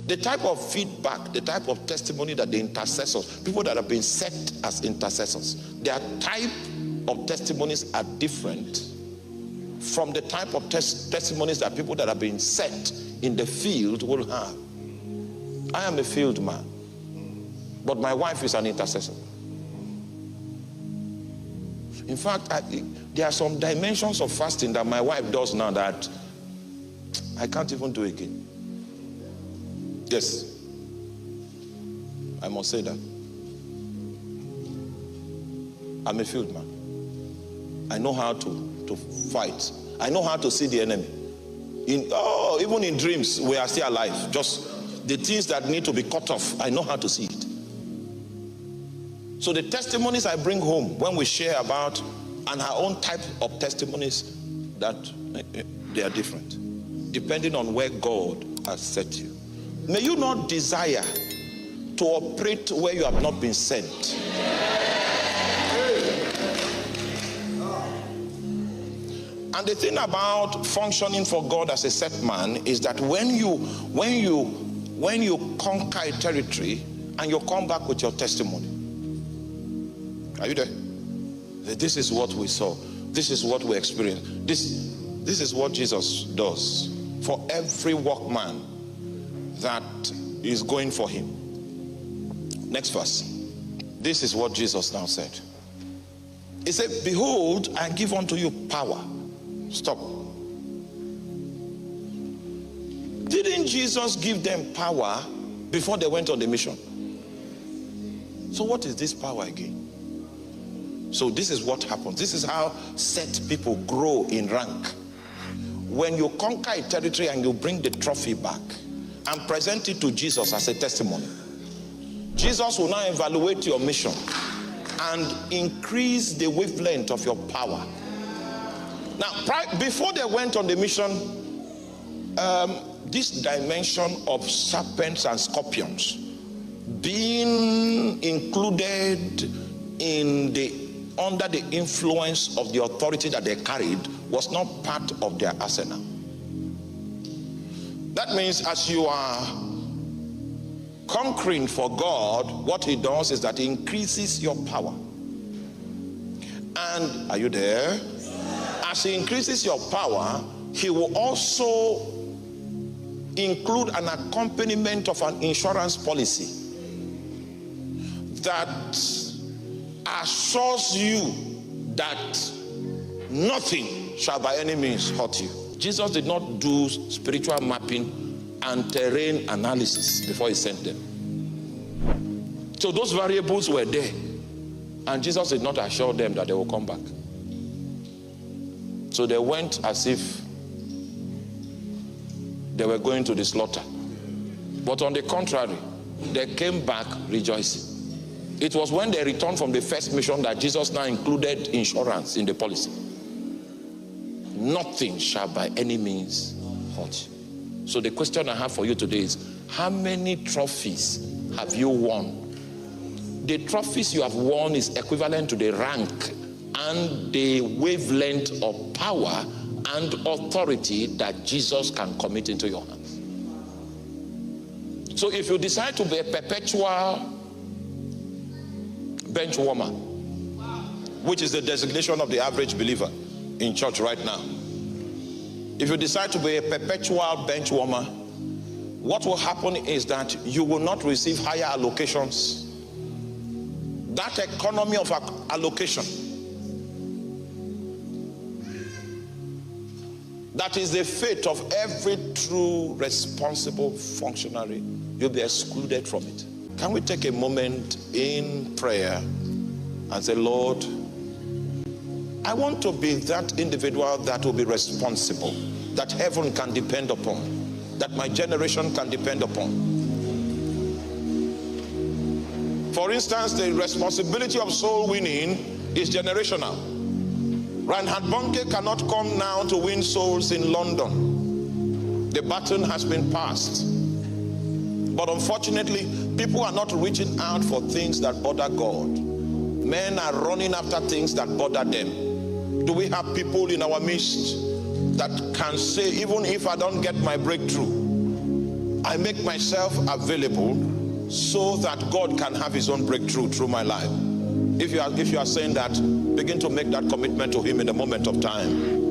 The type of feedback, the type of testimony that the intercessors, people that have been set as intercessors, their type of testimonies are different from the type of testimonies that people that have been set in the field will have. I am a field man, but my wife is an intercessor. In fact, there are some dimensions of fasting that my wife does now that I can't even do again. Yes, I must say that. I'm a field man. I know how to fight. I know how to see the enemy. Even in dreams, we are still alive. Just the things that need to be cut off, I know how to see it. So the testimonies I bring home when we share about, and her own type of testimonies, that they are different, depending on where God has set you. May you not desire to operate where you have not been sent. And the thing about functioning for God as a set man is that when you conquer a territory and you come back with your testimony. Are you there? This is what we saw. This is what we experienced. This is what Jesus does for every workman that is going for him. Next verse. This is what Jesus now said. He said, behold, I give unto you power. Stop. Didn't Jesus give them power before they went on the mission? So what is this power again? So this is what happens. This is how set people grow in rank. When you conquer a territory and you bring the trophy back and present it to Jesus as a testimony, Jesus will now evaluate your mission and increase the wavelength of your power. Now, before they went on the mission, this dimension of serpents and scorpions being included under the influence of the authority that they carried was not part of their arsenal. That means as you are conquering for God, what he does is that he increases your power. And are you there? As he increases your power, he will also include an accompaniment of an insurance policy that assures you that nothing shall by any means hurt you. Jesus did not do spiritual mapping and terrain analysis before he sent them. So those variables were there, and Jesus did not assure them that they will come back. So they went as if they were going to the slaughter. But on the contrary, they came back rejoicing. It was when they returned from the first mission that Jesus now included insurance in the policy. Nothing shall by any means hurt you. So the question I have for you today is, how many trophies have you won? The trophies you have won is equivalent to the rank and the wavelength of power and authority that Jesus can commit into your hands. So if you decide to be a perpetual bench warmer, which is the designation of the average believer in church right now, if you decide to be a perpetual bench warmer, what will happen is that you will not receive higher allocations. That economy of allocation, that is the fate of every true responsible functionary. You'll be excluded from it. Can we take a moment in prayer and say, Lord, I want to be that individual that will be responsible, that heaven can depend upon, that my generation can depend upon. For instance, the responsibility of soul winning is generational. Reinhard Bonnke cannot come now to win souls in London. The baton has been passed. But unfortunately, people are not reaching out for things that bother God. Men are running after things that bother them. Do we have people in our midst that can say, even if I don't get my breakthrough, I make myself available so that God can have his own breakthrough through my life. If you are saying that, begin to make that commitment to him in the moment of time.